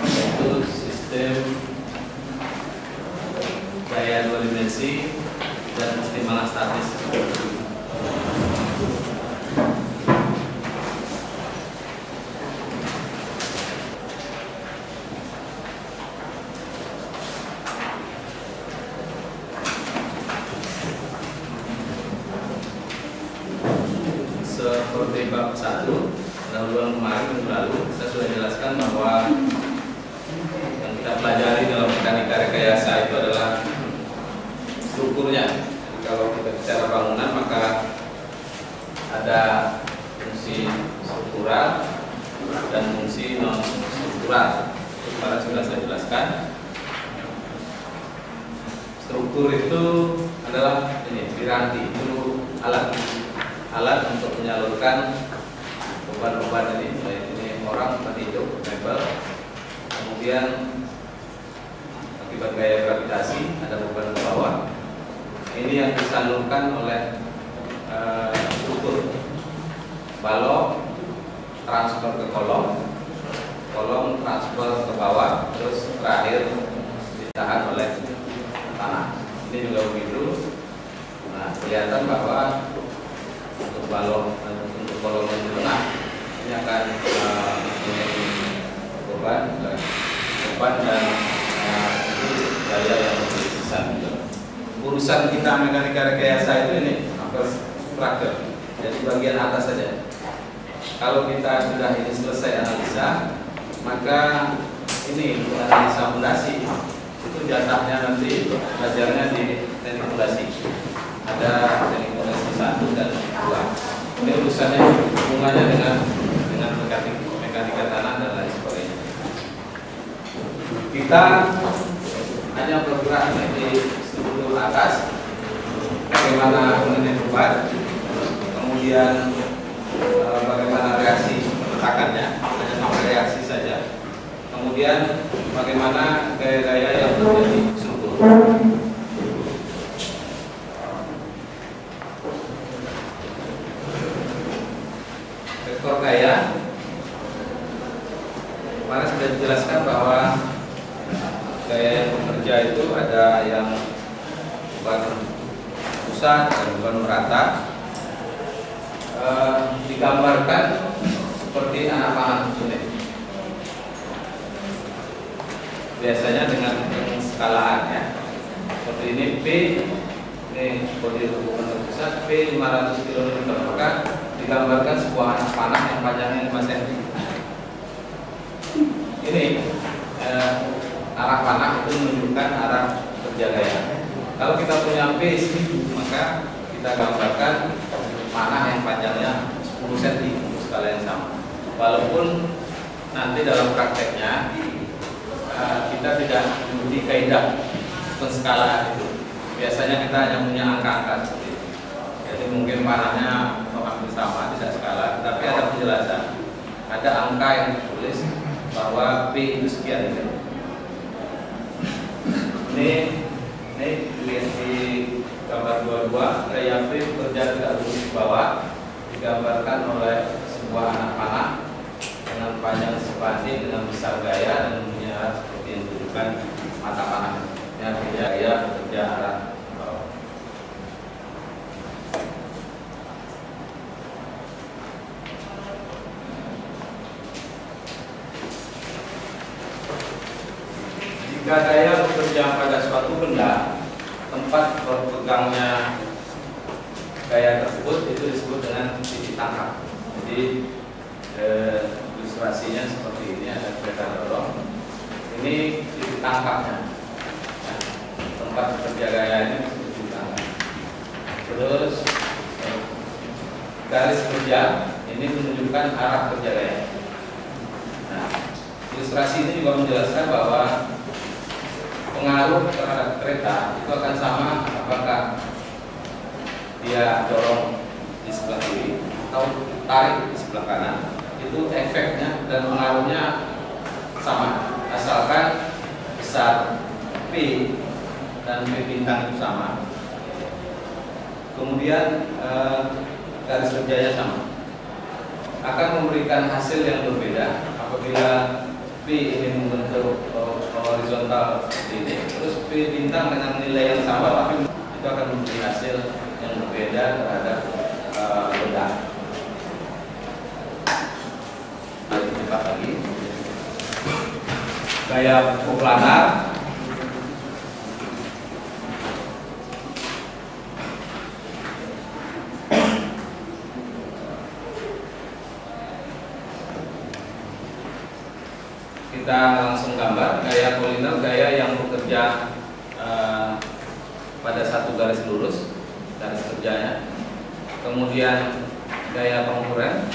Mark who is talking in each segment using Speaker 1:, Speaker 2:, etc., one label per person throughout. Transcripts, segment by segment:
Speaker 1: Yaitu sistem gaya dua dimensi dan pertimbangan statis. Seperti bab 1 pendahuluan kemarin minggu lalu, saya sudah jelaskan bahwa yang kita pelajari dalam mekanika rekayasa itu adalah strukturnya. Jadi kalau kita bicara bangunan maka ada fungsi struktural dan fungsi non struktural. Kemarin sudah saya jelaskan. Struktur itu adalah ini piranti, itu alat untuk menyalurkan beban-beban ini orang tempat hidup, mebel, kemudian akibat gaya gravitasi ada beban ke bawah. Ini yang disalurkan oleh struktur. Balok transfer ke kolom, kolom transfer ke bawah, terus terakhir ditahan oleh tanah. Ini juga begitu. Nah, kelihatan bahwa untuk balok dan untuk kolom yang di tengah ini akan mempunyai beban dan itu daya yang lebih besar. Urusan kita mekanika rekayasa itu ini struktur, jadi bagian atas saja. Kalau kita sudah ini selesai analisa, maka ini analisa fondasi itu jatahnya nanti belajarnya di teknik fondasi. Ada teknik fondasi 1 dan 2. Ini urusannya hubungannya dengan mekanika tanah dan lain sebagainya. Kita hanya bergerak di struktur atas, bagaimana mengenai beban, kemudian bagaimana reaksi peletakannya, hanya sampai reaksi saja. Kemudian bagaimana gaya-gaya yang terjadi struktur. Vektor gaya kemarin sudah dijelaskan bahwa gaya yang bekerja itu ada yang beban pusat dan beban merata. Digambarkan seperti anak panah ini. Biasanya dengan skalaan ya. Seperti ini P, ini bodi hubungan terpusat P 500 km, maka digambarkan sebuah anak panah yang panjangnya 5 cm. Ini arah panah itu menunjukkan arah kerja gaya. Kalau kita punya P 1000, maka kita gambarkan panah yang panjangnya 10 cm untuk skala yang sama. Walaupun nanti dalam prakteknya kita tidak mengikuti kaidah penskalaan itu. Biasanya kita hanya punya angka-angka seperti itu. Jadi mungkin panahnya hampir sama, tidak skala, tapi ada penjelasan. Ada angka yang ditulis bahwa P itu sekian. Ini lihat di gambar 22, gaya P bekerja tidak lurus di bawah, digambarkan oleh sebuah anak panah dengan panjang sebanding dengan besar gaya dan punya seperti yang ditunjukkan mata panah. Ini artinya gaya bekerja arah bawah. Jika gaya bekerja pada suatu benda, tempat berpegangnya gaya tersebut itu disebut dengan titik tangkap. Jadi ilustrasinya seperti ini, ada kereta dorong. Ini titik tangkapnya. Nah, tempat bekerja gaya ini titik tangkap. Terus garis kerja ini menunjukkan arah kerja gaya. Nah, ilustrasi ini juga menjelaskan bahwa pengaruh terhadap kereta itu akan sama apakah dia dorong di sebelah kiri atau tarik di sebelah kanan, itu efeknya dan pengaruhnya sama, asalkan besar P dan P bintang itu sama, kemudian garis kerjanya sama, akan memberikan hasil yang berbeda. Apabila P ini membentuk horizontal seperti ini, terus P bintang dengan nilai yang sama, tapi itu akan memberi hasil yang berbeda terhadap benda. Lebih cepat lagi, gaya koplanar. Kita langsung gambar. Gaya koliner, gaya yang bekerja pada satu garis lurus, garis kerjanya. Kemudian gaya konkuren,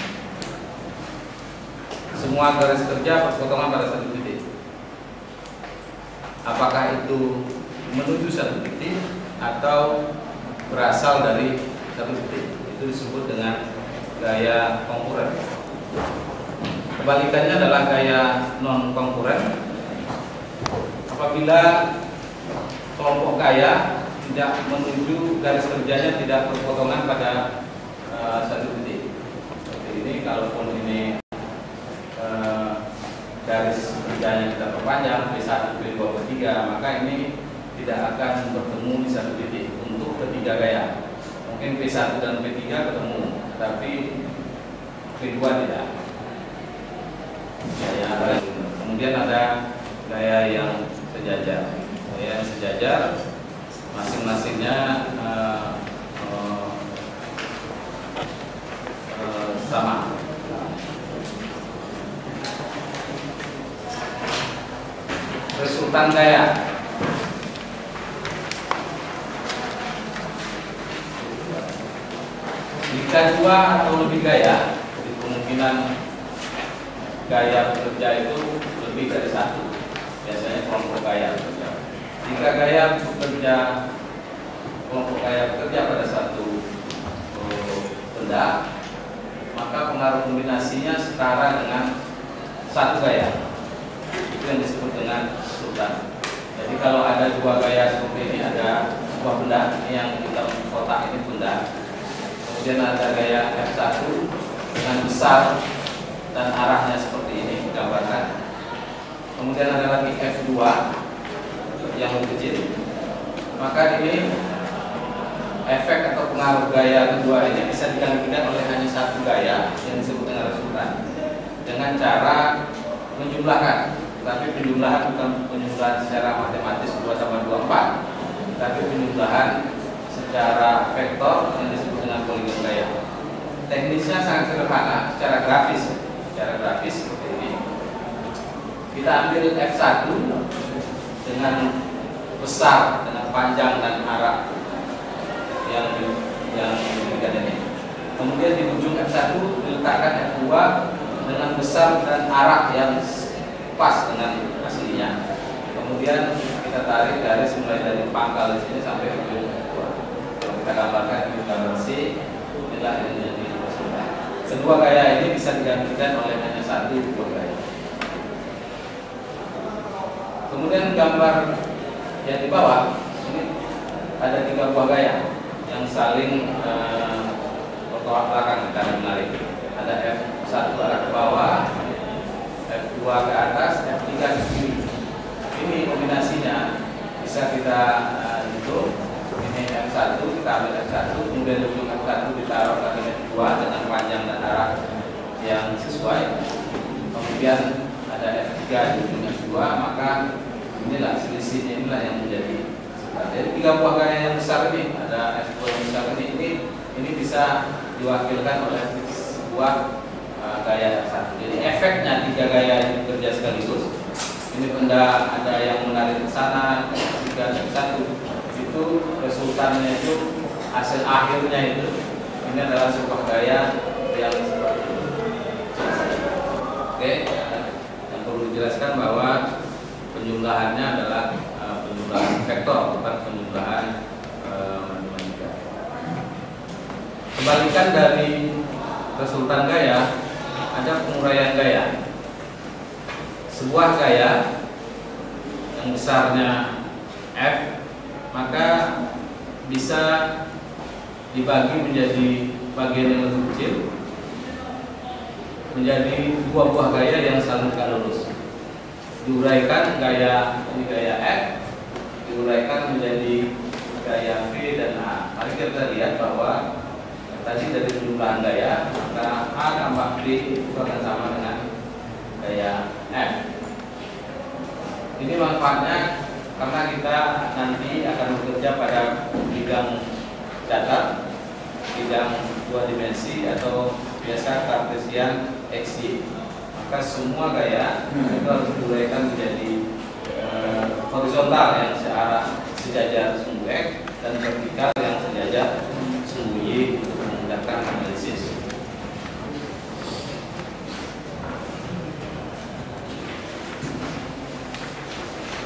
Speaker 1: semua garis kerja perpotongan pada satu titik. Apakah itu menuju satu titik atau berasal dari satu titik, itu disebut dengan gaya konkuren. Kebalikannya adalah gaya non konkuren. Apabila kelompok gaya tidak menuju garis kerjanya, tidak berpotongan pada satu titik. Seperti ini, kalaupun ini garis kerjanya kita perpanjang P1, P2, P3, maka ini tidak akan bertemu di satu titik untuk ketiga gaya. Mungkin P1 dan P3 ketemu, tapi P2 tidak. Gaya. Kemudian ada gaya yang sejajar. Gaya yang sejajar masing-masingnya sama. Resultan gaya. Jika dua atau lebih gaya, kemungkinan gaya bekerja itu lebih dari satu. Biasanya kelompok gaya bekerja. Jika gaya bekerja, kelompok gaya bekerja pada satu benda, maka pengaruh kombinasinya setara dengan satu gaya. Itu yang disebut dengan resultan. Jadi kalau ada dua gaya seperti ini, ada sebuah benda, ini yang kita kotak ini benda. Kemudian ada gaya F1 dengan besar dan arahnya seperti ini digambarkan. Kemudian ada lagi F2 yang lebih kecil. Maka ini efek atau pengaruh gaya kedua ini bisa digantikan oleh hanya satu gaya yang disebut dengan resultan, dengan cara menjumlahkan. Tapi penjumlahan bukan penjumlahan secara matematis 2 tambah 2 4, tapi penjumlahan secara vektor yang disebut dengan poligon gaya. Teknisnya sangat sederhana, secara grafis seperti ini. Kita ambil F1 dengan besar, dengan panjang dan arah yang diberikan ini. Kemudian di ujung F1 diletakkan F2 dengan besar dan arah yang pas dengan aslinya. Kemudian kita tarik garis mulai dari pangkal di sini sampai ujung F2. Kalau kita gambarkan di gambar C, inilah yang menjadi resultan. Kedua gaya ini bisa digantikan oleh hanya satu buah gaya. Kemudian gambar yang di bawah ini ada 3 buah gaya yang saling bertolak belakang cara menarik. Ada F1 arah ke bawah, F2 ke atas, F3 ke kiri. Ini kombinasinya bisa kita hitung. Ini F1, kita ambil F1, kemudian ujung F1 ditaruh lagi F2 dengan panjang dan arah yang sesuai. Kemudian ada F3 di ujung F2, maka inilah selisihnya, inilah yang menjadi. Jadi 3 buah gaya yang besar ini, ada F2 yang besar ini bisa diwakilkan oleh sebuah gaya F1. Jadi efeknya 3 gaya ini bekerja sekaligus. Ini benda ada yang menarik ke sana, 3 dan 1. Itu resultannya itu, hasil akhirnya itu, ini adalah sebuah gaya yang seperti ini. Oke, yang perlu dijelaskan bahwa penjumlahannya adalah penjumlahan vektor, bukan penjumlahan matematika. Kebalikan dari resultan gaya, ada penguraian gaya. Sebuah gaya yang besarnya F, maka bisa dibagi menjadi bagian yang lebih kecil, menjadi dua buah gaya yang saling gak lurus. Diuraikan gaya ini gaya F, diuraikan menjadi gaya V dan A. Mari kita lihat bahwa tadi dari jumlah gaya, maka A tambah V itu akan sama dengan gaya F. Ini manfaatnya karena kita nanti akan bekerja pada bidang datar, bidang dua dimensi atau biasa Cartesian XY. Maka semua gaya itu harus diuraikan menjadi horizontal yang sejajar sumbu X dan vertikal yang sejajar sumbu Y untuk memudahkan analisis.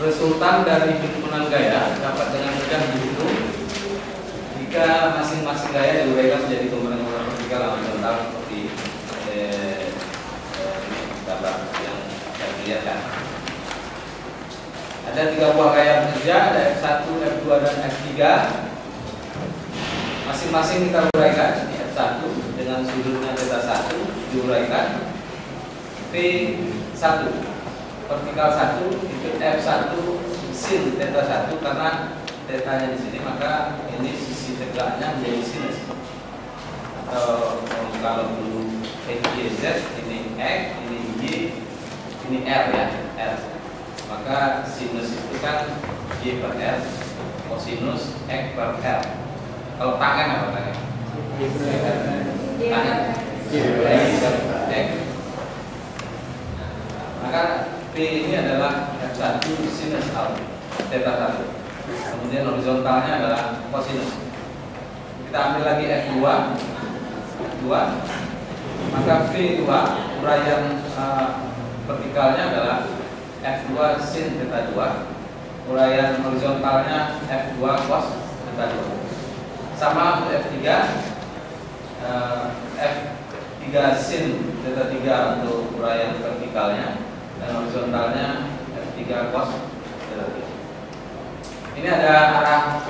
Speaker 1: Resultan dari himpunan gaya dapat dengan mudah dihitung jika masing-masing gaya diuraikan menjadi komponen-komponen vertikal dan horizontal seperti gambar yang saya lihatkan. Ada 3 buah gaya bekerja, ada F1, F2 dan F3. Masing-masing kita uraikan. F1 dengan sudutnya θ 1 diuraikan V1 vertikal 1 itu F1 sin θ 1 karena θ-nya di sini, maka ini sisi tegaknya menjadi sinus. Atau kalau dulu XYZ, ini X, ini Y, ini R ya, R. Maka sinus itu kan Y per R, kosinus X per R. Kalau tangan apa tangan? Tangan Y per X. Maka P ini adalah F1 sinus alpha θ 1. Kemudian horizontalnya adalah kosinus. Kita ambil lagi F2, maka V2 uraian vertikalnya adalah F2 sin θ 2, uraian horizontalnya F2 cos θ 2. Sama untuk F3, F3 sin θ 3 untuk uraian vertikalnya dan horizontalnya F3 cos θ 3. Ini ada arah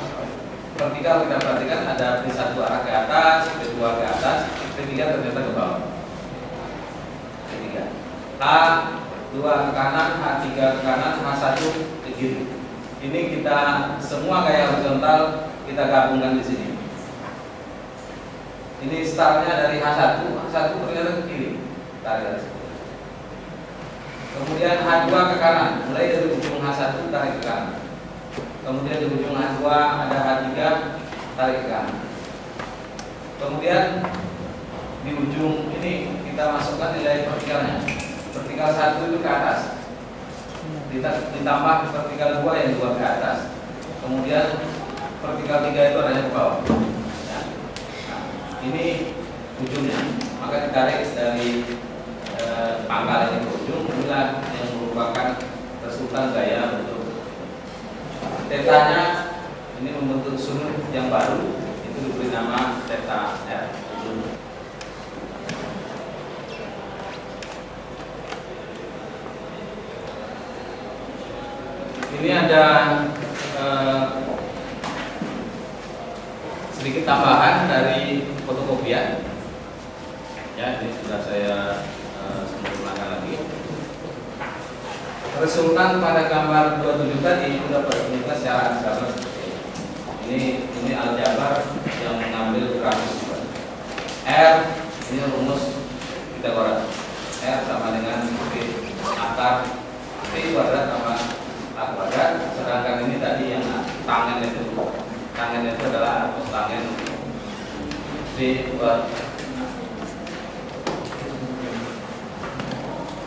Speaker 1: vertikal, kita perhatikan ada V1 arah ke atas, V2 ke atas, V3 ternyata ke bawah. V3 H2 ke kanan, H3 ke kanan, H1 ke kiri. Ini kita semua gaya horizontal kita gabungkan di sini. Ini startnya dari H1 ternyata ke kiri. Tarik. Kemudian H2 ke kanan, mulai dari ujung H1 tarik ke kanan. Kemudian di ujung H2 ada H3, tarik ke kanan. Kemudian di ujung ini kita masukkan nilai vertikalnya. Vertikal 1 itu ke atas, ditambah vertikal 2 yang 2 ke atas. Kemudian vertikal 3 itu adanya ke bawah. Nah, ini ujungnya. Maka ditarik dari pangkal ini ke ujung. Inilah yang merupakan resultan gaya untuk θ-nya ini membentuk sudut yang baru, itu diberi nama θr. Ini ada sedikit tambahan dari fotokopian. Ya, ini sudah saya sempurnakan lagi. Resultan pada gambar 27 tadi sudah diperlihatkan secara aljabar. Ini aljabar yang mengambil grafis R, ini rumus Pythagoras. R sama dengan V akar P kuadrat tambah A kuadrat. Sedangkan ini tadi yang tangan itu adalah tangan V per.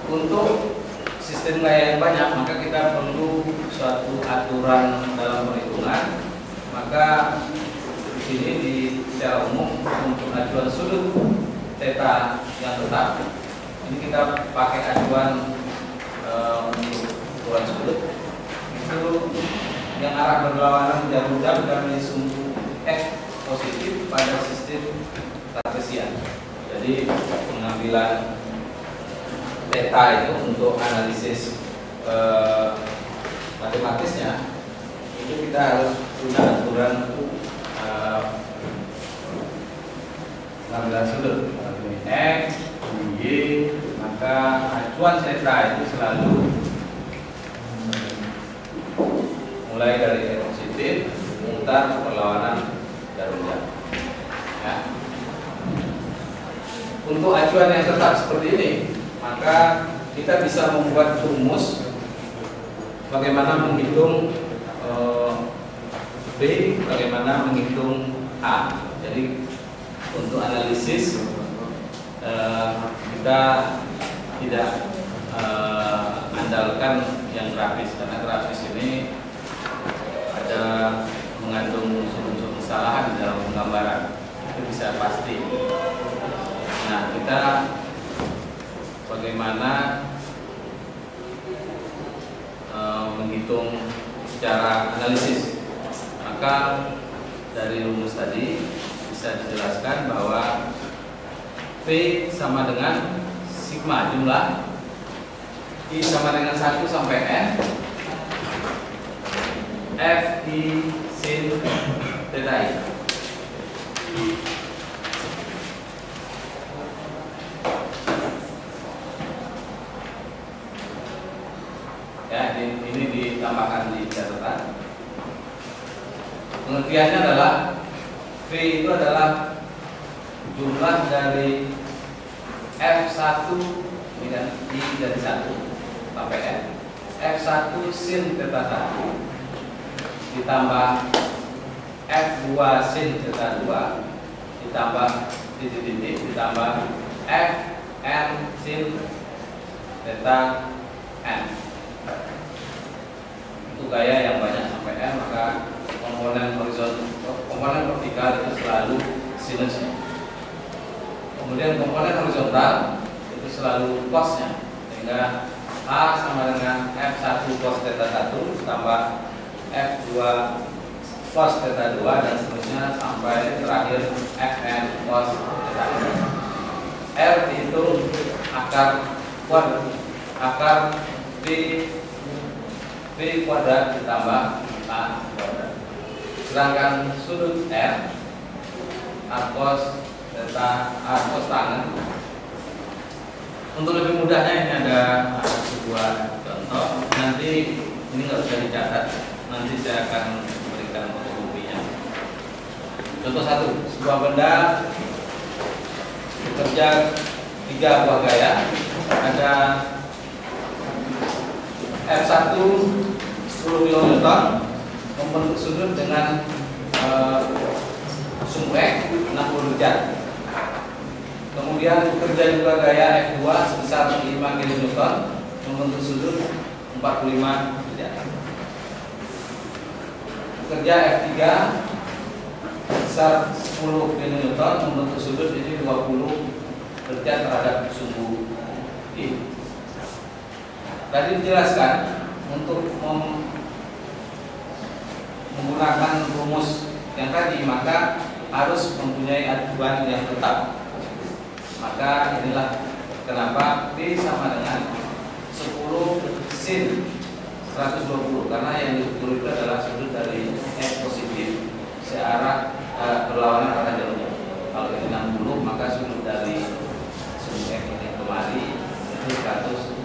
Speaker 1: Untuk sistem gaya yang banyak, maka kita perlu suatu aturan dalam perhitungan. Maka di sini secara umum untuk acuan sudut θ yang tetap, ini kita pakai acuan untuk ukuran sudut itu yang arah berlawanan menjadi dan sumbu X positif pada sistem Cartesian. Jadi pengambilan data itu untuk analisis matematisnya itu kita harus punya aturan pengambilan sudut. Ini X, Y, maka acuan theta itu selalu mulai dari X positif memutar perlawanan jarum jam. Ya. Untuk acuan yang tetap seperti ini, maka kita bisa membuat rumus bagaimana menghitung B, bagaimana menghitung A. Jadi untuk analisis kita tidak andalkan yang grafis, karena grafis ini ada mengandung unsur-unsur kesalahan di dalam penggambaran, itu bisa pasti. Nah, kita bagaimana menghitung secara analisis, maka dari rumus tadi bisa dijelaskan bahwa P sama dengan sigma jumlah, I sama dengan 1 sampai N, F I sin theta I. Ya, ini ditambahkan di catatan. Pengertiannya adalah V itu adalah jumlah dari F1 ini kan I dari 1 sampai N, F1 sin theta 1 ditambah F2 sin theta 2 ditambah titik-titik ditambah Fn sin theta N. Untuk gaya yang banyak sampai N, maka komponen vertikal itu selalu sinusnya. Kemudian komponen horizontal itu selalu cosnya, sehingga A sama dengan F1 cos theta 1 tambah F2 cos theta 2 dan seterusnya sampai terakhir Fn cos theta 2. R dihitung akar P kuadrat ditambah A kuadrat. Sedangkan sudut R cos theta cos tangan. Untuk lebih mudahnya ini ada sebuah contoh. Nanti ini nggak usah dicatat. Nanti saya akan memberikan fotokopinya. Contoh 1, sebuah benda bekerja 3 buah gaya. Ada F1 10 kN membentuk sudut dengan sumbu X 60 derajat. Kemudian bekerja juga gaya F2 sebesar 5 kN membentuk sudut 45 derajat. Bekerja F3 sebesar 10 kN membentuk sudut ini 20 derajat terhadap sumbu I. Tadi dijelaskan untuk menggunakan rumus yang tadi, maka harus mempunyai acuan yang tetap. Maka inilah kenapa P sama dengan 10 sin 120, karena yang diukur itu adalah sudut dari X positif searah berlawanan pada jalurnya. Kalau ini 60, maka sudut dari sumbu X ini kemari itu 120.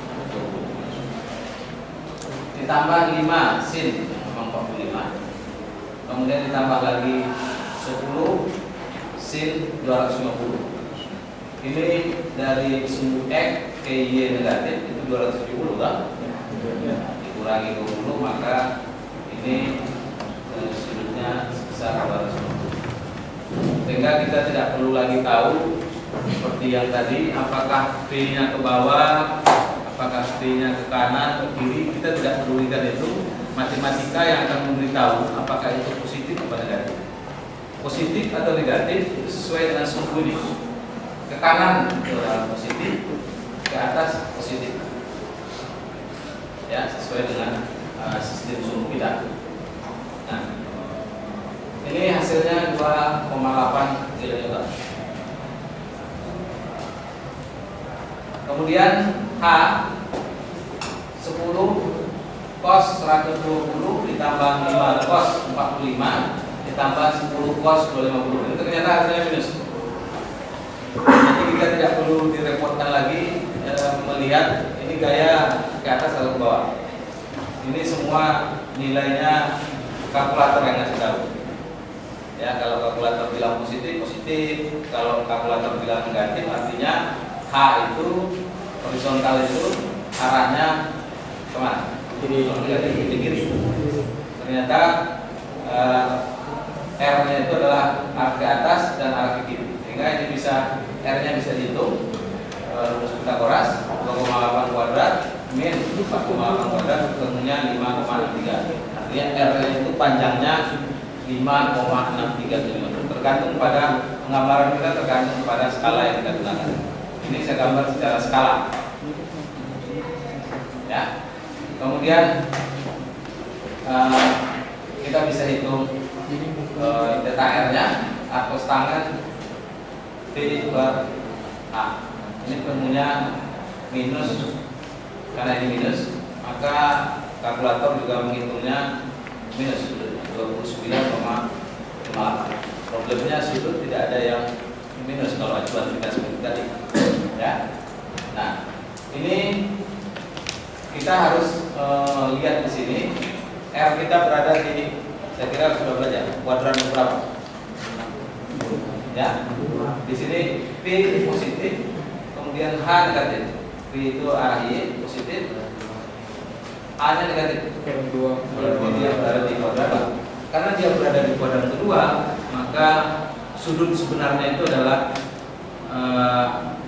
Speaker 1: Ditambah 5 sin 45. Kemudian ditambah lagi 10 sin 250. Ini dari sumbu X ke Y negatif itu 270 kan? Dikurangi 20, maka ini sudutnya sebesar 250. Sehingga kita tidak perlu lagi tahu seperti yang tadi, apakah P-nya ke bawah, apakah P-nya ke kanan, ke kiri. Kita tidak pedulikan itu. Matematika yang akan memberitahu apakah itu positif atau negatif. Positif atau negatif itu sesuai dengan sumbu ini. Ke kanan itu adalah positif, ke atas positif. Ya, sesuai dengan sistem sumbu kita. Nah, ini hasilnya 2,8 kN. Kemudian H 10 cos 120 ditambah 5 cos 45 ditambah 10 cos 250. Ini ternyata hasilnya minus. Jadi kita tidak perlu direpotkan lagi melihat ini gaya ke atas atau ke bawah. Ini semua nilainya kalkulator yang ngasih tahu. Ya, kalau kalkulator bilang positif, positif. Kalau kalkulator bilang negatif, artinya H itu horizontal itu arahnya kemana? Ke kiri. Ternyata R-nya itu adalah arah ke atas dan arah ke kiri. Sehingga ini bisa R-nya bisa dihitung. Rumus Pythagoras 2,8 kuadrat min 4,8 kuadrat ketemunya 5,63. Artinya R-nya itu panjangnya 5,63 cm. Tergantung pada penggambaran kita, tergantung pada skala yang kita gunakan. Ini saya gambar secara skala. Ya. Kemudian kita bisa hitung theta R-nya atau tangan T per A. Ini ketemunya minus, karena ini minus, maka kalkulator juga menghitungnya minus 29,58. Problemnya sudut tidak ada yang minus kalau acuan kita seperti tadi. Ya. Nah, ini kita harus lihat di sini R kita berada di, saya kira sudah belajar, kuadran berapa? Ya. Di sini P positif, kemudian H negatif. P itu arah Y positif, A-nya negatif. Berarti dia berada di kuadran. Karena dia berada di kuadran kedua, maka sudut sebenarnya itu adalah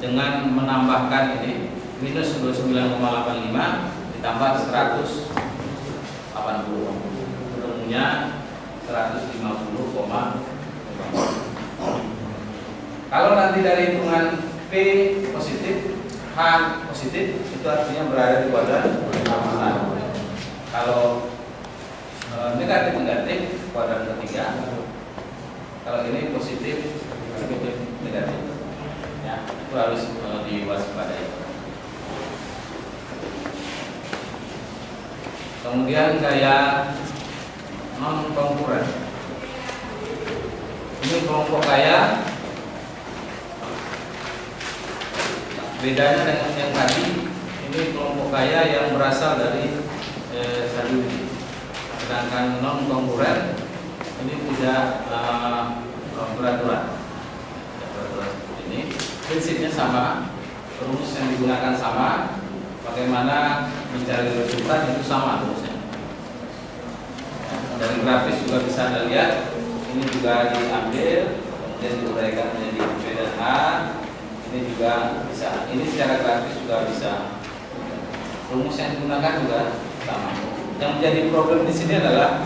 Speaker 1: dengan menambahkan ini minus 29,85 ditambah 180, ketemunya 150,5. Kalau nanti dari hitungan P positif, H positif, itu artinya berada di kuadran besar. Kalau negatif kuadran ketiga. Kalau ini positif negatif. Ya, itu harus diwaspadai. Kemudian gaya non konkuren. Ini kelompok gaya. Bedanya dengan yang tadi, ini kelompok gaya yang berasal dari Sadyuti. Sedangkan non konkuren ini tidak beraturan. Seperti ini. Prinsipnya sama, rumus yang digunakan sama, bagaimana mencari resultat itu sama rumusnya. Dari grafis juga bisa Anda lihat, ini juga diambil, kemudian diuraikan menjadi B dan A. Ini juga bisa, ini secara grafis juga bisa. Rumus yang digunakan juga sama. Yang menjadi problem di sini adalah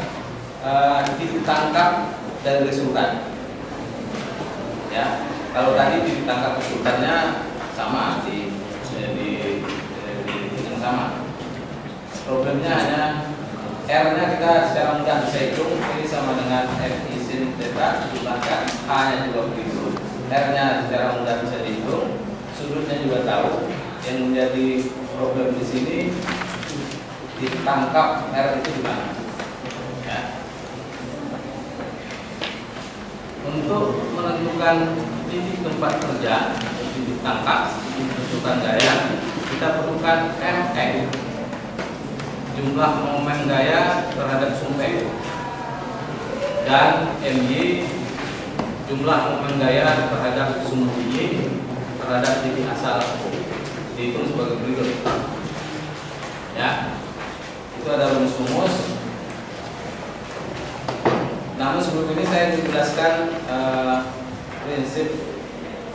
Speaker 1: ditangkap dari resultan. Ya, kalau tadi ditangkap resultannya sama di yang sama. Problemnya hanya R-nya kita secara mudah bisa hitung, ini sama dengan F I sin theta ditambahkan H-nya juga begitu. R-nya secara mudah bisa dihitung, sudutnya juga tahu. Yang menjadi problem di sini ditangkap R itu di mana? Ya. Untuk menentukan titik tempat kerja, titik tangkap, menentukan gaya, kita perlukan Mx, jumlah momen gaya terhadap sumpek, dan My, jumlah momen gaya terhadap sumbu Y terhadap titik asal. Dihitung sebagai berikut. Ya, itu ada rumus-rumus. Namun sebelum ini saya menjelaskan prinsip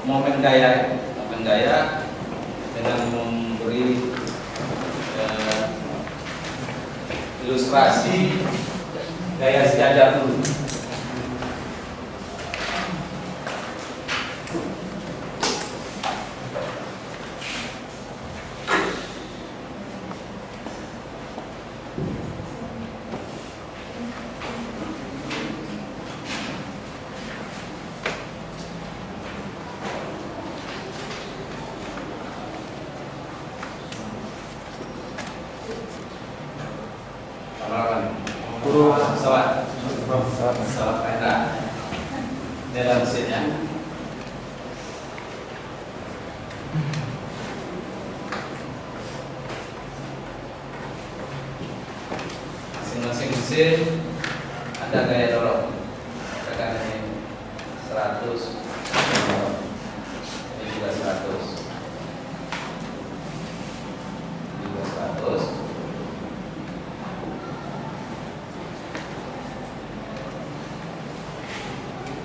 Speaker 1: momen gaya. Momen gaya dengan memberi ilustrasi gaya sejajar dulu. pesawat kereta. Ini adalah mesinnya. Masing-masing mesin ada gaya dorong. Misalkan ini 100, ini juga 100, ini juga 100.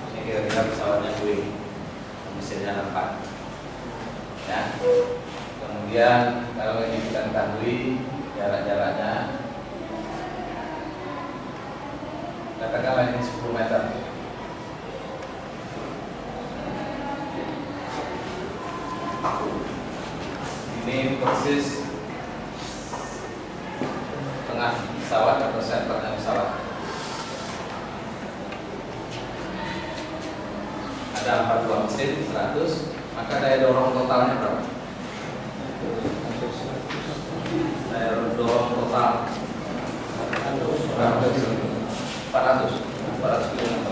Speaker 1: Ini kira-kira pesawatnya Boeing, mesinnya 4. Ya. Kemudian kalau ini kita ketahui jarak-jaraknya, katakanlah ini 10 meter. Ini persis tengah pesawat atau senternya pesawat. Ada 42 mesin 100, maka daya dorong totalnya berapa? Daya dorong total 400 km.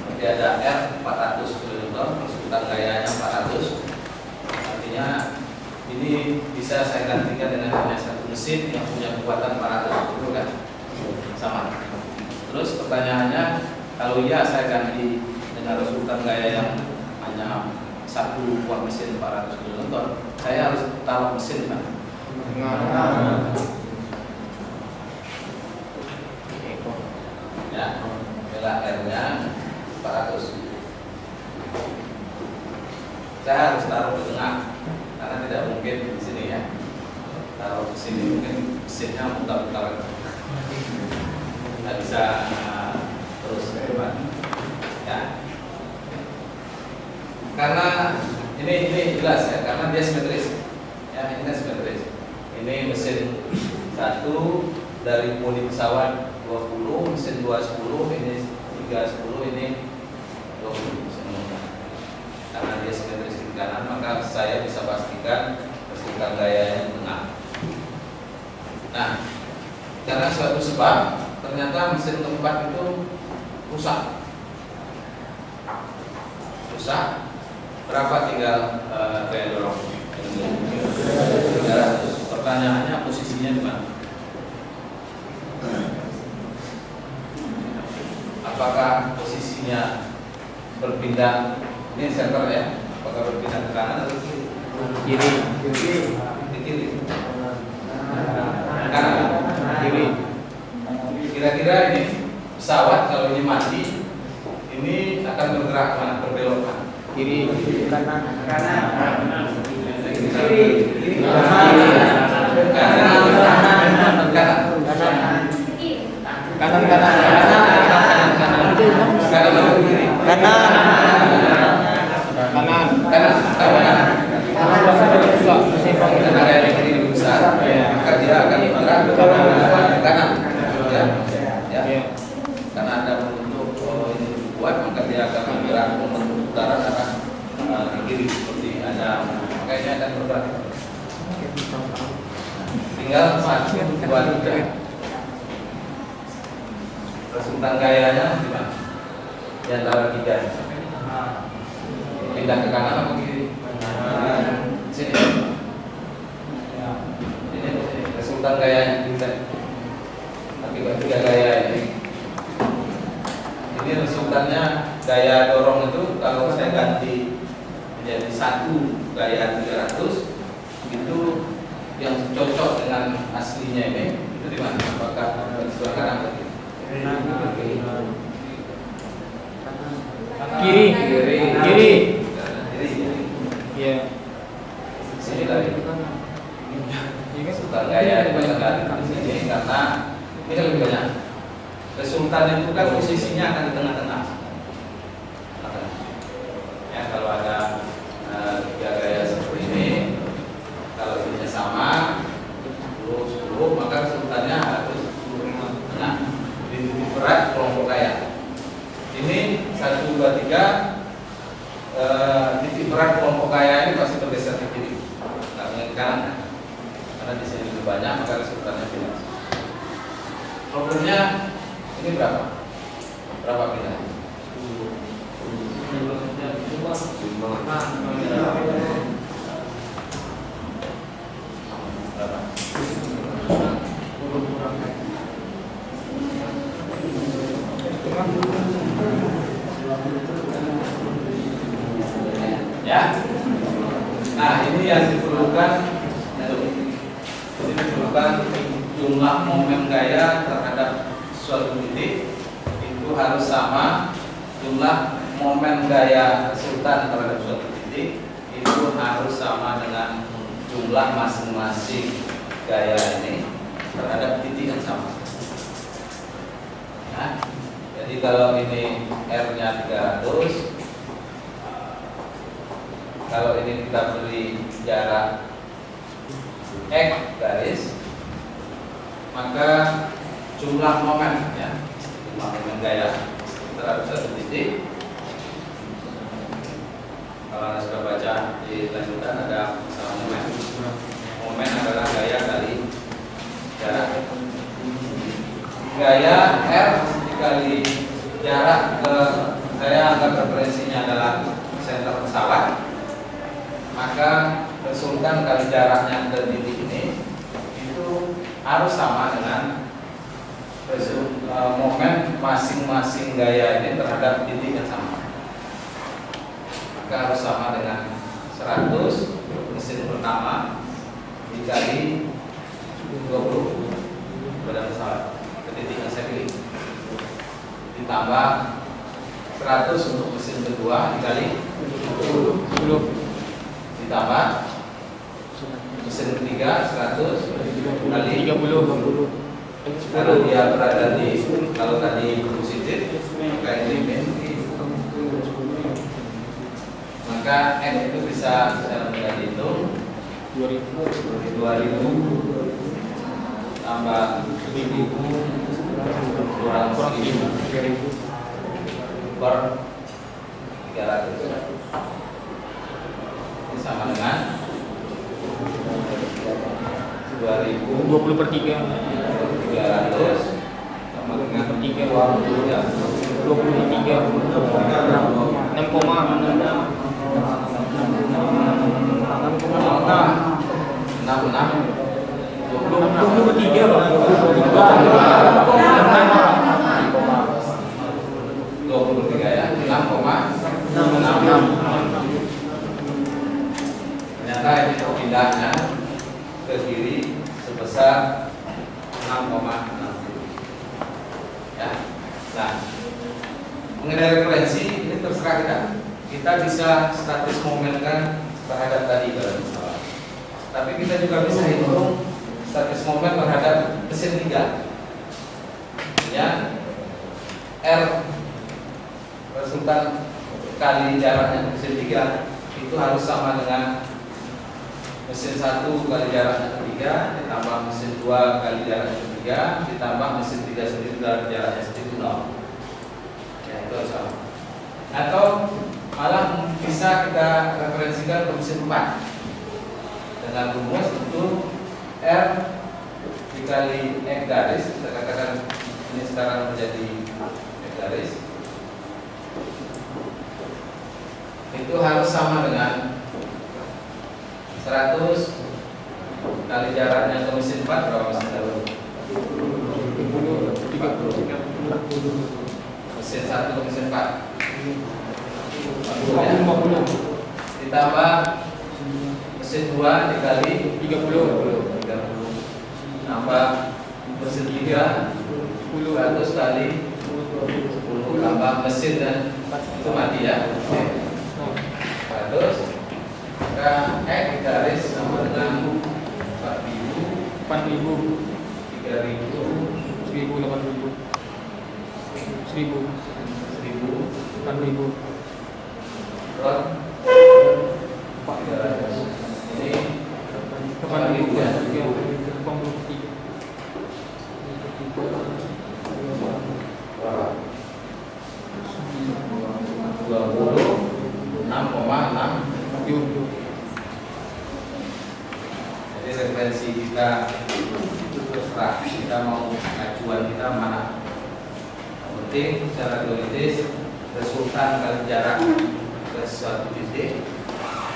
Speaker 1: Jadi ada R 400 km, perseputan gayanya 400. Artinya ini bisa saya gantikan dengan hanya satu mesin yang punya kekuatan 400, betul kan? Sama. Terus pertanyaannya, kalau iya saya ganti dengan perseputan gaya yang hanya satu buah mesin 400 km, saya harus taruh mesin kan? Ya, bila R-nya 400. Saya harus taruh di tengah karena tidak mungkin di sini ya. Taruh di sini mungkin mesinnya mutar-mutar. Nggak bisa terus ke depan. Ya. Karena ini jelas ya, karena dia simetris. Ya, ini kan simetris. Ini mesin 1 dari bodi pesawat 20, mesin 210, ini 310, ini 20 semua. Karena dia simetris di kanan, maka saya bisa pastikan perseputan gayanya di tengah. Nah, karena suatu sebab ternyata mesin keempat itu rusak. Berapa tinggal gaya dorong? 300. Pertanyaannya posisinya di mana? Apakah posisinya berpindah, ini center ya, apakah berpindah ke kanan atau kiri? Kiri. Ke kiri. Kanan. Kiri. Kira-kira ini pesawat kalau ini mati, ini akan bergerak mana? Berbelok mana? Kiri. Kanan. Kiri. Karena ada bentuk ini dibuat, maka dia akan bergerak membentuk putaran arah ke kiri seperti ada, makanya akan bergerak. Tinggal 4, 2, 3. Perseputan gayanya gimana? Di antara 3. Pindah ke kanan atau kiri? Sini. Ini perseputan gayanya kita. Akibat 3 gaya ini. Ini resultannya gaya dorong itu kalau saya ganti menjadi 1 gaya 300, itu yang cocok dengan aslinya ini itu di mana? Apakah di sebelah kanan atau kiri? Kiri. Iya. Sini tadi. Resultan gaya dibayangkan di sini karena ini lebih banyak. Resultan itu kan posisinya akan di tengah-tengah. Ya, kalau ada 3 gaya seperti ini, kalau ininya sama 10, maka resultannya harus tengah. Di titik berat kelompok gaya. Ini 1, 2, 3. Titik berat kelompok gaya ini pasti bergeser ke kiri, karena ke kanan. Karena di sini lebih banyak, maka resultannya jelas. Problemnya ini berapa? Berapa pindah? Berapa? Ya. Nah, ini yang diperlukan jumlah momen gaya terhadap suatu titik itu harus sama, jumlah momen gaya resultan terhadap suatu titik itu harus sama dengan jumlah masing-masing gaya ini terhadap titik yang sama. Nah, jadi kalau ini R-nya 300, kalau ini kita beri jarak X garis, maka jumlah momen ya, jumlah momen gaya terhadap satu titik. Kalau Anda sudah baca di lanjutan ada masalah momen. Momen adalah gaya kali jarak. Gaya R dikali jarak ke, saya anggap referensinya adalah senter pesawat, maka resultan kali jaraknya ke titik ini itu harus sama dengan momen masing-masing gaya ini terhadap titik yang sama. Maka harus sama dengan 100 mesin pertama dikali 20 badan pesawat ke titik yang saya pilih, ditambah 100 untuk mesin kedua dikali 10, ditambah mesin ketiga 100 kali 30. Karena dia berada di, kalau tadi positif maka ini negatif, maka N itu bisa secara mudah dihitung 2000 tambah 1000 kurang 1000 per 300. Ini sama dengan 2000
Speaker 2: 20 per 3
Speaker 1: 300 sama dengan
Speaker 2: 3
Speaker 1: 20 ya
Speaker 2: 20 per 3
Speaker 1: 23 ya 6,66. Ternyata ini pindahnya ke kiri sebesar 6,60 ya. Nah, mengenai referensi ini terserah kita. Kita bisa statis momenkan terhadap tadi badan pesawat, tapi kita juga bisa hitung statis momen terhadap mesin 3 ya. R resultan kali jaraknya mesin 3 itu harus sama dengan mesin 1 kali jaraknya ketiga ditambah mesin 2 kali jaraknya ketiga ditambah mesin 3 sendiri kali jaraknya sendiri 0 ya, itu harus sama. Atau malah bisa kita referensikan ke mesin 4 dengan rumus itu R dikali X garis, kita katakan ini sekarang menjadi X garis, itu harus sama dengan 100 kali jaraknya ke mesin 4 berapa mesin dahulu? 30. Mesin 1 ke mesin 4 ditambah mesin 2 dikali 30 tambah mesin 3 100 kali 10 tambah mesin dan itu mati ya 100, maka X garis sama dengan 4000 3000
Speaker 2: 1000 8000 1000 8000
Speaker 1: rot 300. Ini
Speaker 2: 8000 ya
Speaker 1: 26,6. Jadi referensi kita terserah kita mau acuan kita mana. Yang penting secara teoritis resultan kali jarak ke suatu titik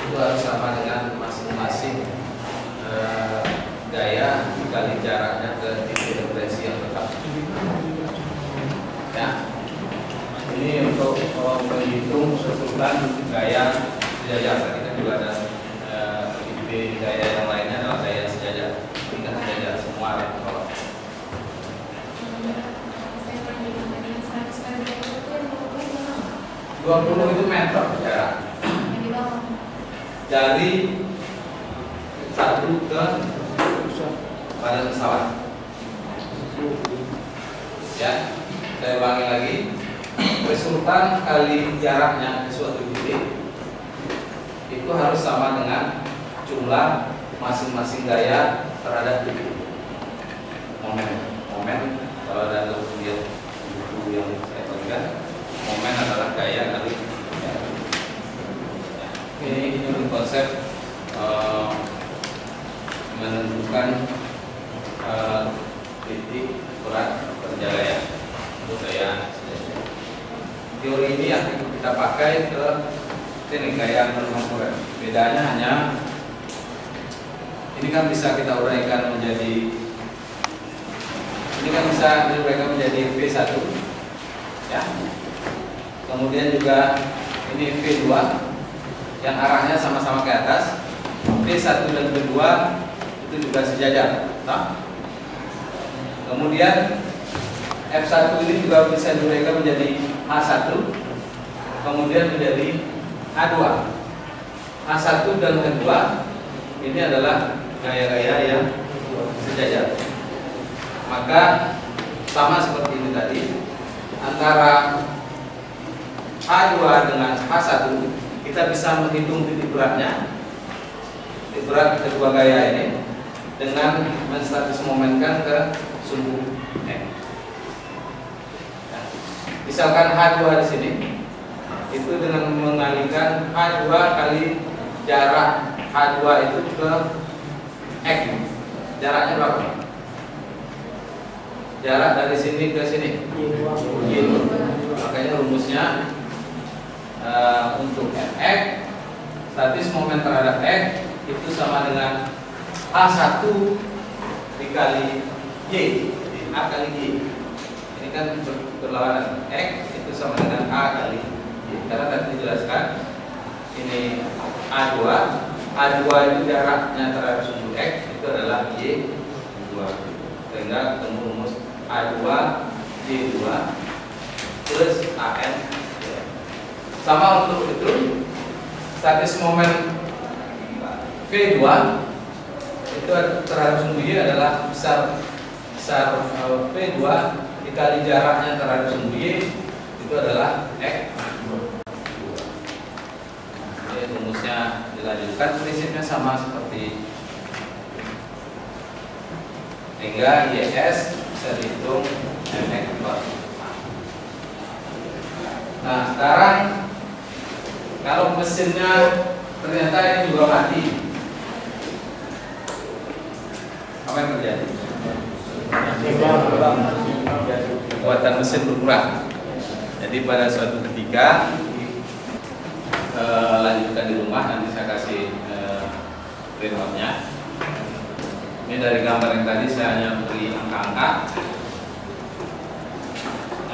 Speaker 1: itu harus sama dengan masing-masing gaya dikali jaraknya ke titik referensi yang tetap. Ya, ini untuk menghitung resultan gaya sejajar. Tadi kan juga ada gaya yang lainnya adalah gaya sejajar. Ini kan sejajar semua ya. Kalau 20 itu meter jarak dari satu ke badan pesawat. Ya, saya ulangi lagi. Resultan kali jaraknya ke suatu titik itu harus sama dengan jumlah masing-masing gaya terhadap titik. Momen kalau ada lihat buku yang saya bagikan, momen adalah gaya kali jarak. Ini konsep menentukan titik berat kerja gaya untuk gaya. Teori ini akan kita pakai ke sini gaya kontemporer. Bedanya hanya ini kan bisa kita uraikan menjadi V1 ya. Kemudian juga ini V2 yang arahnya sama-sama ke atas. V1 dan V2 itu juga sejajar. Nah, kemudian F1 ini juga bisa diuraikan menjadi A1, kemudian menjadi A2. A1 dan A2 ini adalah gaya-gaya yang sejajar. Maka sama seperti ini tadi, antara A2 dengan A1 kita bisa menghitung titik beratnya, titik berat kedua gaya ini dengan menstatus momenkan ke sumbu X. Misalkan H2 di sini itu dengan mengalihkan H2 kali jarak H2 itu ke X. Jaraknya berapa? Jarak dari sini ke sini Y. Makanya rumusnya untuk Fx statis momen terhadap X itu sama dengan A1 dikali Y. A kali Y. Ini kan berlawanan. X itu sama dengan A kali Y. Karena tadi dijelaskan ini A2. A2 itu jaraknya terhadap sumbu X itu adalah Y2. Sehingga ketemu rumus A2 Y2 plus AN. Sama untuk itu statis momen V2 itu terhadap sumbu Y adalah besar V2 dikali jaraknya terhadap sumbu Y itu adalah X. Jadi rumusnya dilanjutkan, prinsipnya sama seperti sehingga YS bisa dihitung Mx per. Nah sekarang kalau mesinnya ternyata ini juga mati, apa yang terjadi? Kekuatan mesin berkurang. Jadi pada suatu ketika lanjutkan di rumah, nanti saya kasih printounya. Ini dari gambar yang tadi saya hanya beri angka-angka.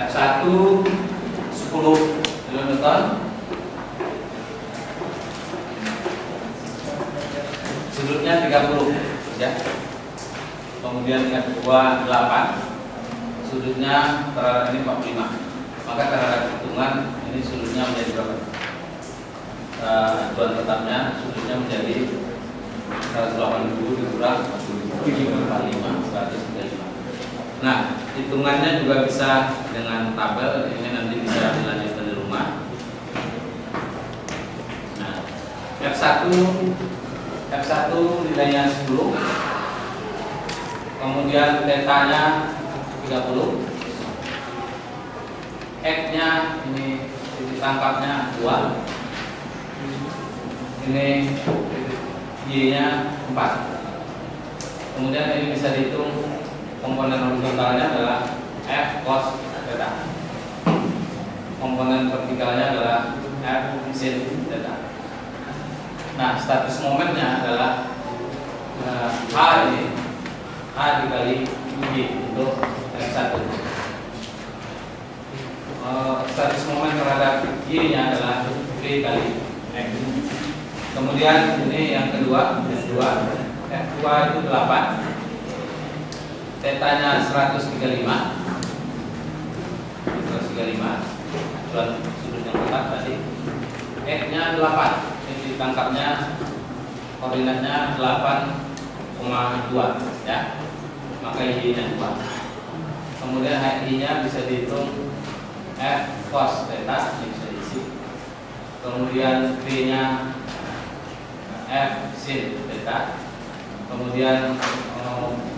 Speaker 1: F1 10 kN, sudutnya 30 ya. Kemudian F2 8, sudutnya terhadap ini 45. Maka terhadap hitungan ini sudutnya menjadi berapa? Acuan tetapnya sudutnya menjadi 180 dikurang 45, 135. Nah, hitungannya juga bisa dengan tabel. Ini nanti bisa dilanjutkan di rumah. Nah, F1 nilainya 10, kemudian tetanya 30, X-nya ini titik tangkapnya 2, ini Y-nya 4. Kemudian ini bisa dihitung komponen horizontalnya adalah F cos theta. komponen vertikalnya adalah F sin theta. Nah, status momennya adalah H ini, H dikali Y untuk F1. Status momen terhadap Y nya adalah V kali X. Kemudian ini yang kedua, F2 itu 8, tetanya 135, sudut yang tetap tadi. X nya 8, ini ditangkapnya koordinatnya 8,2 ya, maka Y nya 2. Kemudian HI nya bisa dihitung F cos theta, ini bisa diisi. Kemudian V nya F sin theta. Kemudian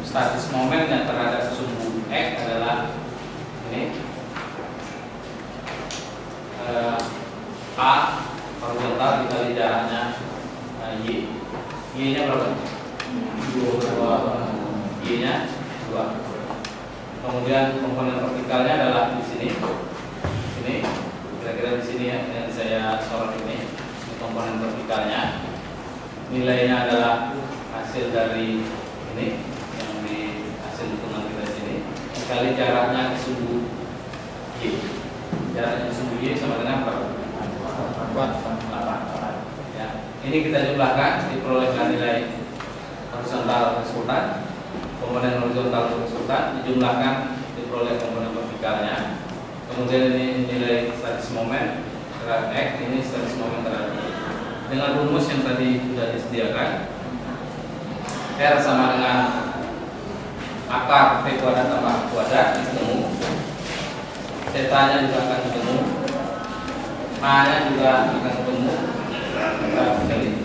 Speaker 1: status momen yang terhadap sumbu X adalah ini A horizontal dikali jaraknya Y. Y nya berapa? 2. Y nya 2. Kemudian komponen vertikalnya adalah di sini. Ini kira-kira di sini ya, yang saya sorot ini komponen vertikalnya. Nilainya adalah hasil dari ini yang di hasil hitungan kita di sini dikali jaraknya ke sumbu Y. Jaraknya ke sumbu Y sama dengan berapa? 8. Ya. Ini kita jumlahkan, diperolehkan nilai horizontal resultan. Komponen horizontal resultan dijumlahkan, diperoleh komponen vertikalnya. Kemudian ini nilai status momen terhadap X, ini status momen terhadap Y. Dengan rumus yang tadi sudah disediakan, R sama dengan akar V kuadrat tambah A kuadrat ketemu, θ-nya juga akan ketemu, A-nya juga akan ketemu,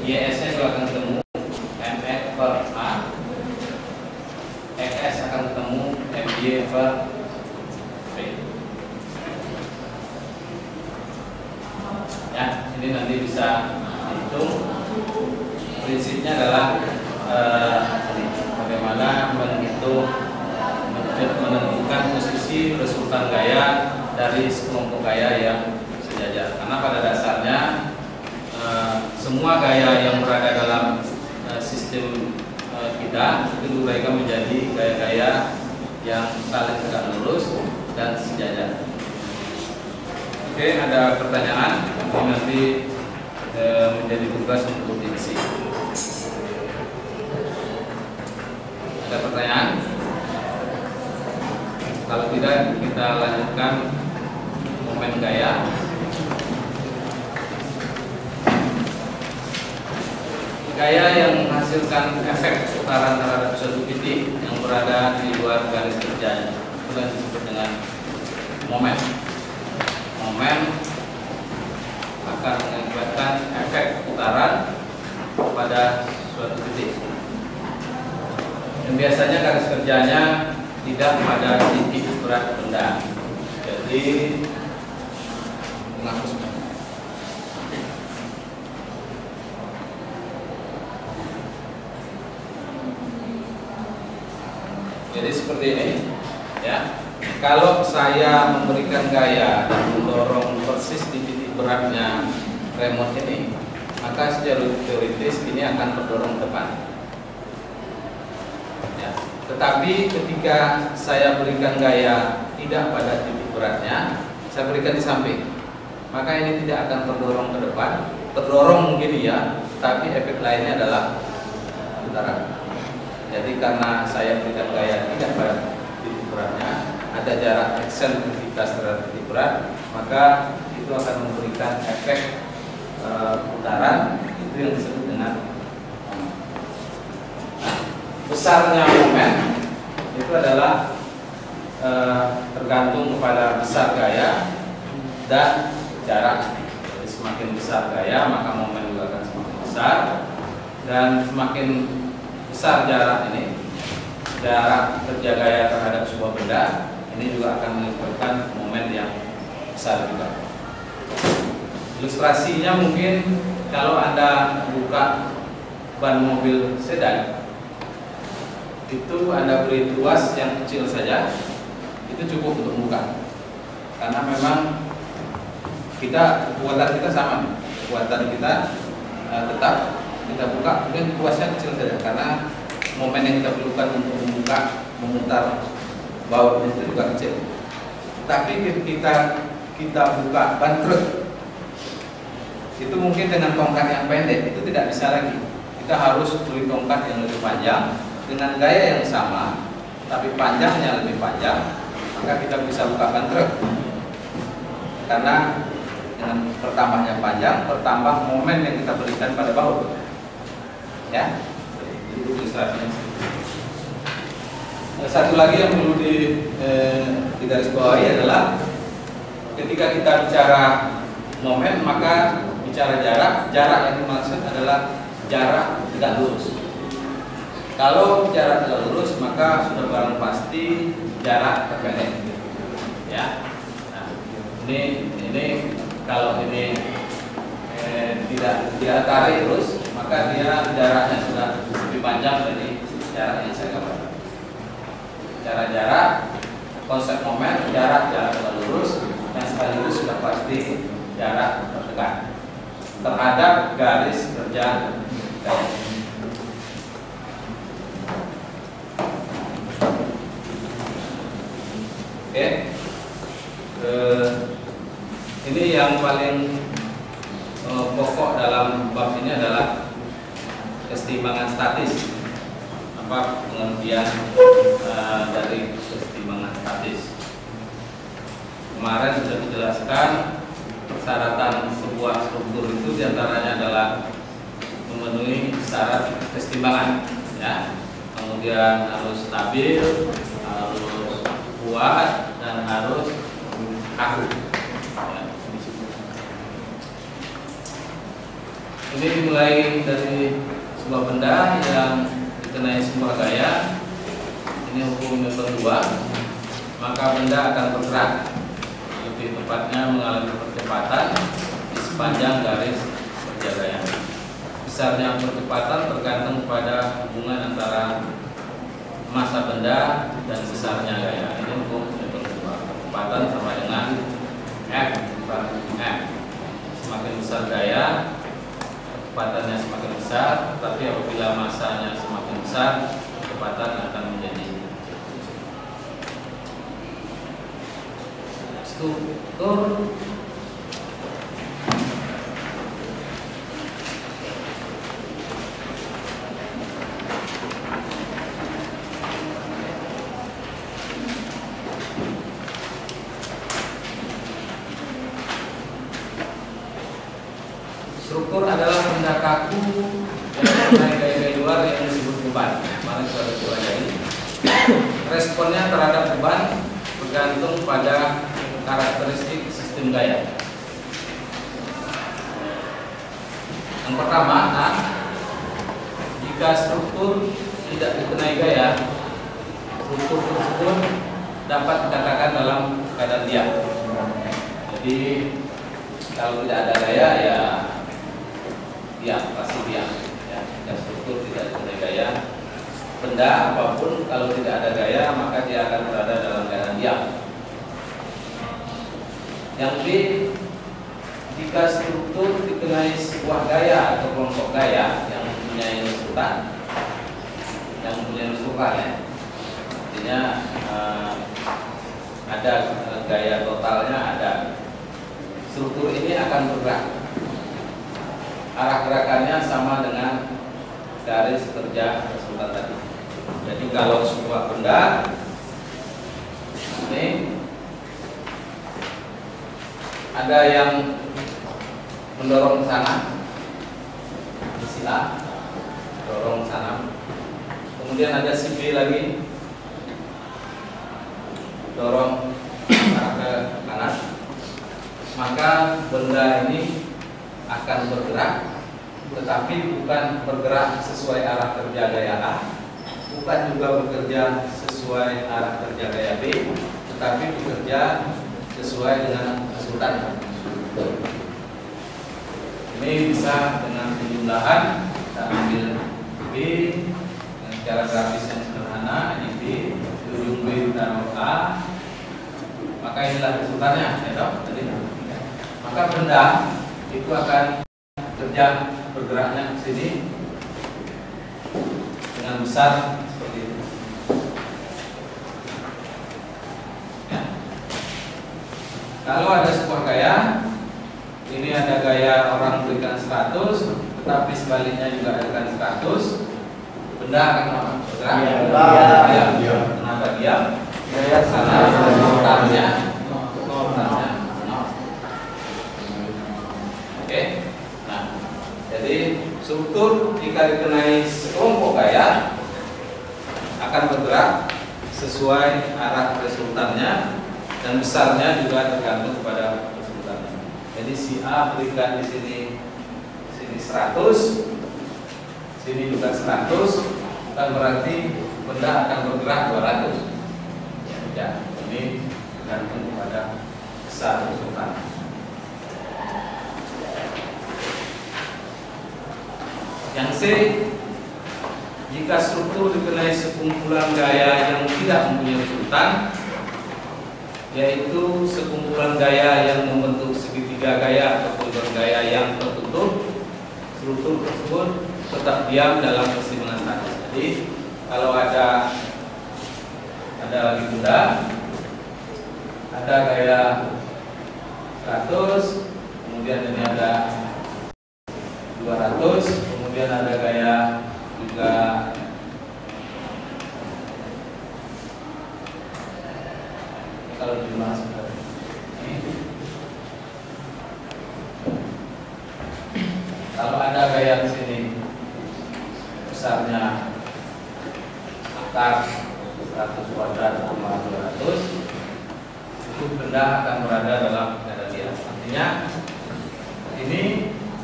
Speaker 1: YS-nya juga akan ketemu, MX per A, XS akan ketemu, MY per V. Ya, ini nanti bisa dihitung. Prinsipnya adalah bagaimana menentukan posisi resultan gaya dari sekelompok gaya yang sejajar. Karena pada dasarnya semua gaya yang berada dalam sistem kita itu mereka menjadi gaya-gaya yang saling tegak lurus dan sejajar. Oke, ada pertanyaan? Ini nanti menjadi tugas untuk diisi. Ada pertanyaan? Kalau tidak, kita lanjutkan momen gaya. Gaya yang menghasilkan efek putaran terhadap suatu titik yang berada di luar garis kerjanya itu yang disebut dengan momen. Momen akan mengakibatkan efek putaran pada suatu titik. Dan biasanya garis kerjanya tidak pada titik berat benda. Jadi menghapus. Jadi seperti ini, ya. Kalau saya memberikan gaya dan mendorong persis di titik beratnya remote ini, maka secara teoritis ini akan terdorong ke depan. Ya. Tetapi ketika saya berikan gaya tidak pada titik beratnya, saya berikan di samping, maka ini tidak akan terdorong ke depan. Terdorong mungkin iya, tapi efek lainnya adalah putaran. Jadi karena saya berikan gaya tidak pada titik beratnya, ada jarak eksentrifitas terhadap titik berat, maka itu akan memberikan efek putaran, itu yang disebut dengan momen. Besarnya momen itu adalah tergantung kepada besar gaya dan jarak. Jadi semakin besar gaya, maka momen juga akan semakin besar, dan semakin besar jarak ini, jarak kerja gaya terhadap sebuah benda, ini juga akan mengakibatkan momen yang besar juga. Ilustrasinya mungkin kalau Anda buka ban mobil sedan, itu Anda beri ruas yang kecil saja, itu cukup untuk buka. Karena memang kekuatan kita sama nih. Kekuatan kita tetap kita buka, mungkin luasnya kecil saja karena momen yang kita perlukan untuk memutar baut itu juga kecil. Tapi kita buka ban truk itu mungkin dengan tongkat yang pendek itu tidak bisa lagi. Kita harus beli tongkat yang lebih panjang dengan gaya yang sama, tapi panjangnya lebih panjang, maka kita bisa buka ban truk. Karena dengan bertambahnya panjang, bertambah momen yang kita berikan pada baut. Ya, itu ilustrasinya. Satu lagi yang perlu digarisbawahi adalah ketika kita bicara momen, maka bicara jarak yang dimaksud adalah jarak tegak lurus. Kalau jarak tegak lurus, maka sudah barang pasti jarak terpendek. Ya, nah, ini kalau ini tidak tarik terus, maka dia jaraknya sudah lebih panjang dari jarak yang saya gambarkan. Jarak, konsep momen, jarak tegak lurus, dan sekaligus sudah pasti jarak tertekan terhadap garis kerja gaya. Oke, ini yang paling pokok dalam bab ini adalah kesetimbangan statis. Apa pengertian dari kesetimbangan statis? Kemarin sudah dijelaskan persyaratan sebuah struktur itu diantaranya adalah memenuhi syarat kesetimbangan, ya. Kemudian harus stabil, harus kuat, dan harus kaku. Ya. Ini dimulai dari sebuah benda yang dikenai sebuah gaya. Ini hukum yang kedua, maka benda akan bergerak. Lebih tepatnya mengalami percepatan di sepanjang garis kerja gaya. Besarnya percepatan tergantung pada hubungan antara massa benda dan besarnya gaya. Ini hukum yang kedua. Percepatan sama dengan F per M. Semakin besar gaya, kecepatannya semakin besar. Tapi apabila massanya semakin besar, kecepatan akan menjadi struktur. Struktur adalah benda kaku yang naik gaya-gaya luar yang disebut beban. Kemarin sudah dipelajari. Responnya terhadap beban bergantung pada karakteristik sistem gaya. Yang pertama, jika struktur tidak dikenai gaya, struktur tersebut dapat dikatakan dalam keadaan diam. Jadi kalau tidak ada gaya, ya diam, pasti diam. Ya, jika struktur tidak dikenai gaya, benda apapun kalau tidak ada gaya, maka dia akan berada dalam keadaan diam. Yang B, jika struktur dikenai sebuah gaya atau kelompok gaya yang mempunyai nusukan, ya, artinya ada gaya totalnya ada. Struktur ini akan bergerak. Arah gerakannya sama dengan garis kerja resultan tadi. Jadi kalau sebuah benda ini ada yang mendorong ke sana, sila dorong ke sana. Kemudian ada si B lagi dorong arah ke kanan. Maka benda ini akan bergerak, tetapi bukan bergerak sesuai arah kerja gaya A, bukan juga bekerja sesuai arah kerja gaya B, tetapi bekerja sesuai dengan resultan. Ini bisa dengan penjumlahan. Kita ambil B dengan cara grafis yang sederhana. Ini B, ujung B ditaruh A, maka inilah resultannya, ya toh? Tadi. maka benda itu akan bergeraknya ke sini dengan besar seperti itu. Ya. Kalau ada sebuah gaya, ini ada gaya orang berikan 100, tetapi sebaliknya juga akan 100, benda akan bergerak. Diam. Kenapa diam? Karena resultannya Oke. Nah, jadi struktur jika dikenai sekelompok gaya akan bergerak sesuai arah resultannya, dan besarnya juga tergantung pada resultannya. Jadi si A berikan di sini 100, sini juga 100, bukan berarti benda akan bergerak 200. Ya, ini tergantung pada besar resultan. Yang C, jika struktur dikenai sekumpulan gaya yang tidak mempunyai resultan, yaitu sekumpulan gaya yang membentuk segitiga gaya atau poligon gaya yang tertutup, struktur tersebut tetap diam dalam keseimbangan statis. Jadi kalau ada lagi benda, ada gaya 100, kemudian ini ada 200, kemudian ada gaya juga kalau jumlah sebenarnya ini. Kalau ada gaya di sini besarnya akar 100 kuadrat sama 200, itu benda akan berada dalam keadaan diam. Artinya ini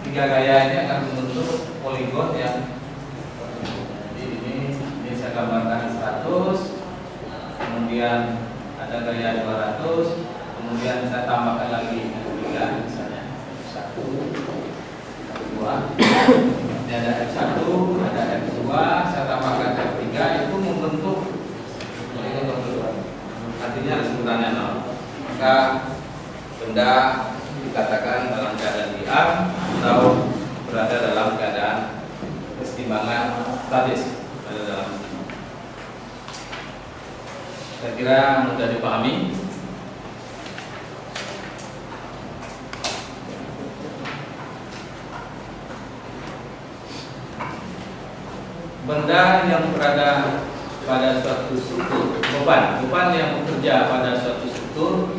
Speaker 1: tiga gaya ini akan membentuk poligon yang, jadi ini saya gambarkan 100, kemudian ada gaya 200, kemudian saya tambahkan lagi 3, misalnya 1, 2, ini ada F1, ada F2, saya tambahkan F3, itu membentuk poligon tertutup. Artinya resultannya 0. Maka benda dikatakan dalam keadaan diam atau berada dalam keadaan keseimbangan statis. Saya kira mudah dipahami. Benda yang berada pada suatu struktur, beban yang bekerja pada suatu struktur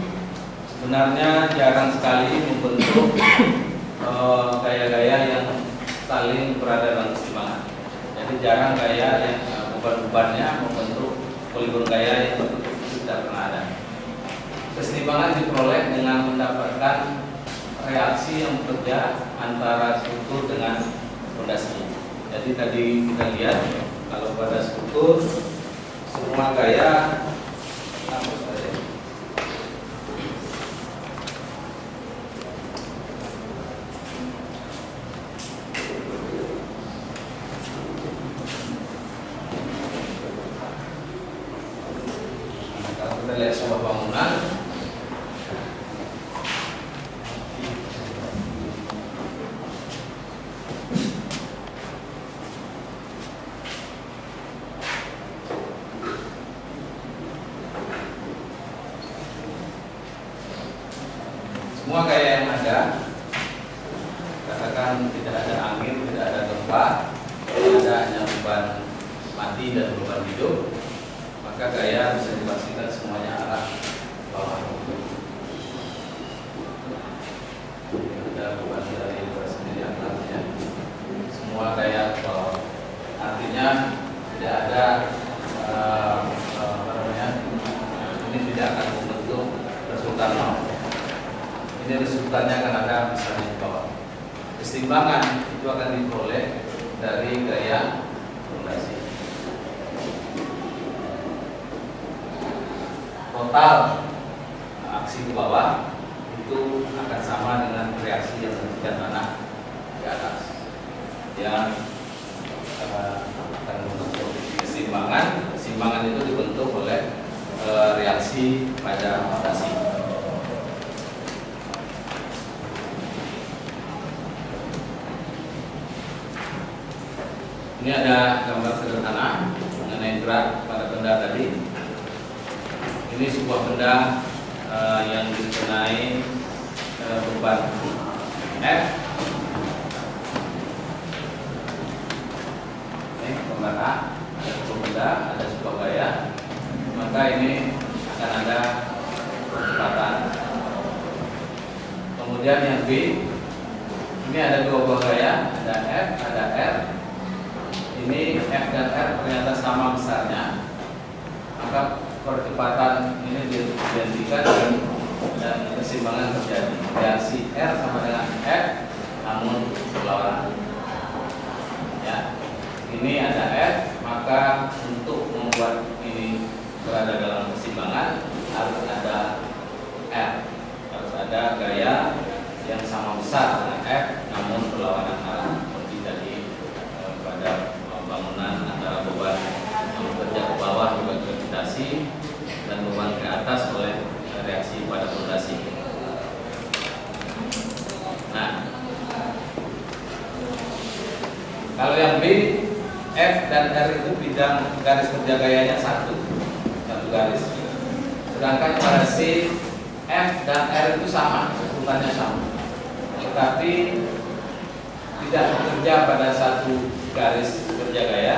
Speaker 1: sebenarnya jarang sekali membentuk gaya-gaya yang saling berada dalam keseimbangan. Jadi jarang gaya yang beban-bebannya membentuk poligon gaya yang tertutup, tidak pernah ada. Keseimbangan diperoleh dengan mendapatkan reaksi yang bekerja antara struktur dengan fondasi. Jadi tadi kita lihat kalau pada struktur semua gaya kalau kita lihat sebuah bangunan, semua gaya yang ada, katakan tidak ada angin, tidak ada gempa, ada hanya beban mati dan beban hidup, maka gaya bisa dipastikan semuanya arah bawah. Ada beban dari sendiri atasnya, semua gaya ke bawah. Artinya tidak ada ini tidak akan membentuk resultan nol. Ini resultannya akan ada misalnya di bawah. Keseimbangan itu akan diperoleh dari gaya fondasi. Total aksi ke bawah itu akan sama dengan reaksi yang demikian mana di atas, yang akan membentuk keseimbangan. Keseimbangan itu dibentuk oleh reaksi pada fondasi. Ini ada gambar sederhana mengenai gerak pada benda tadi. Ini sebuah benda yang dikenai beban F. Ini gambar A, ada sebuah benda, ada sebuah gaya. Maka ini akan ada percepatan. Kemudian yang B, ini ada dua buah gaya, ada F, ada R. Ini F dan R ternyata sama besarnya, maka percepatan ini dihentikan dan keseimbangan terjadi. Reaksi R sama dengan F, namun berlawanan. Ya, ini ada F, maka untuk membuat ini berada dalam keseimbangan harus ada R, harus ada gaya yang sama besar dengan F, namun berlawanan arah seperti tadi pada bangunan antara beban bekerja ke bawah beban gravitasi dan beban ke atas oleh reaksi pada fondasi. Nah, kalau yang B, F dan R itu bidang garis kerja gayanya satu garis. Sedangkan pada C, F dan R itu sama, urutannya sama, tetapi tidak bekerja pada satu garis kerja gaya.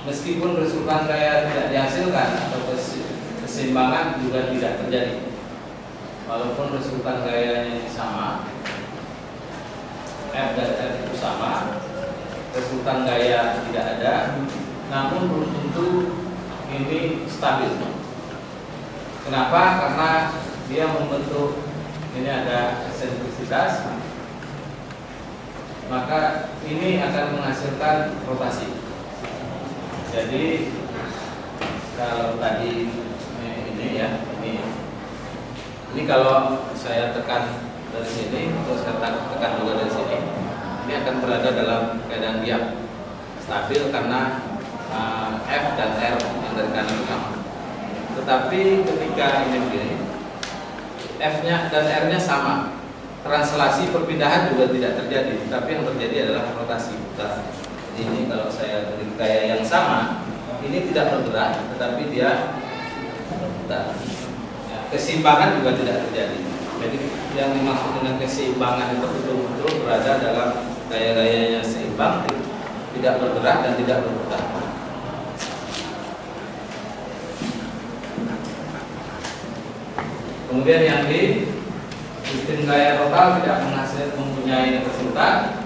Speaker 1: Meskipun resultan gaya tidak dihasilkan atau keseimbangan juga tidak terjadi, walaupun resultan gayanya sama, F dan R itu sama, resultan gaya tidak ada, namun belum tentu ini stabil. Kenapa? Karena dia membentuk, ini ada eksentrisitas, maka ini akan menghasilkan rotasi. Jadi kalau tadi ini ya, ini kalau saya tekan dari sini, terus saya tekan juga dari sini, ini akan berada dalam keadaan diam, stabil karena F dan R yang dari kanan ke sama. Tetapi ketika ini begini, F-nya dan R-nya sama, translasi perpindahan juga tidak terjadi, tapi yang terjadi adalah rotasi putar. Jadi ini kalau saya beri gaya yang sama, ini tidak bergerak, tetapi dia berputar. Ya, keseimbangan juga tidak terjadi. Jadi yang dimaksud dengan keseimbangan itu betul-betul berada dalam gaya-gayanya seimbang, tidak bergerak dan tidak berputar. Kemudian yang D, sistem gaya total tidak mempunyai resultan,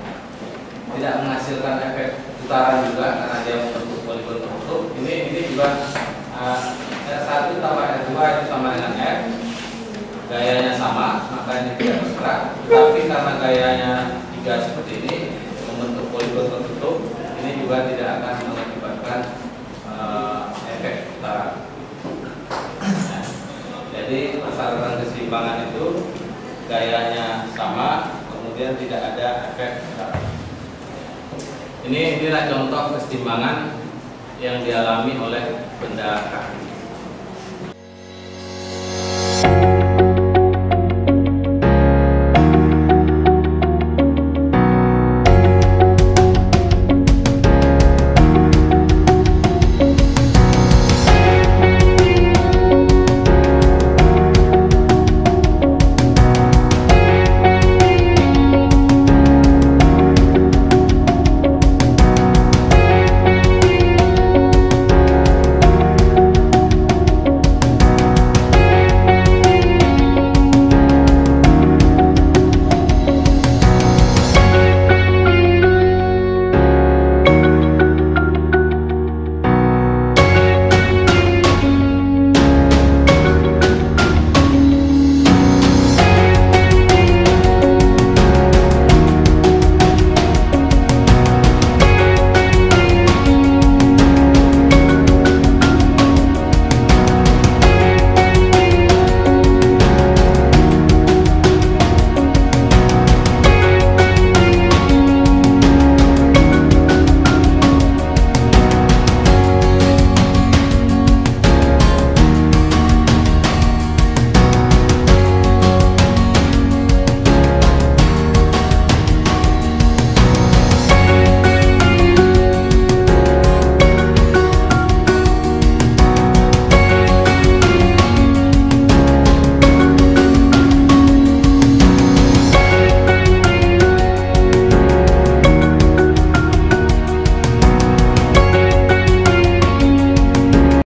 Speaker 1: tidak menghasilkan efek putaran juga karena dia membentuk poligon tertutup. Ini juga R1 tambah R2 itu sama dengan F, gayanya sama, maka ini tidak bergerak. Tapi karena gayanya 3 seperti ini, membentuk poligon tertutup, ini juga tidak akan mengakibatkan efek putaran. Jadi persyaratan keseimbangan itu gayanya sama, kemudian tidak ada efek putaran. Inilah contoh keseimbangan yang dialami oleh benda K.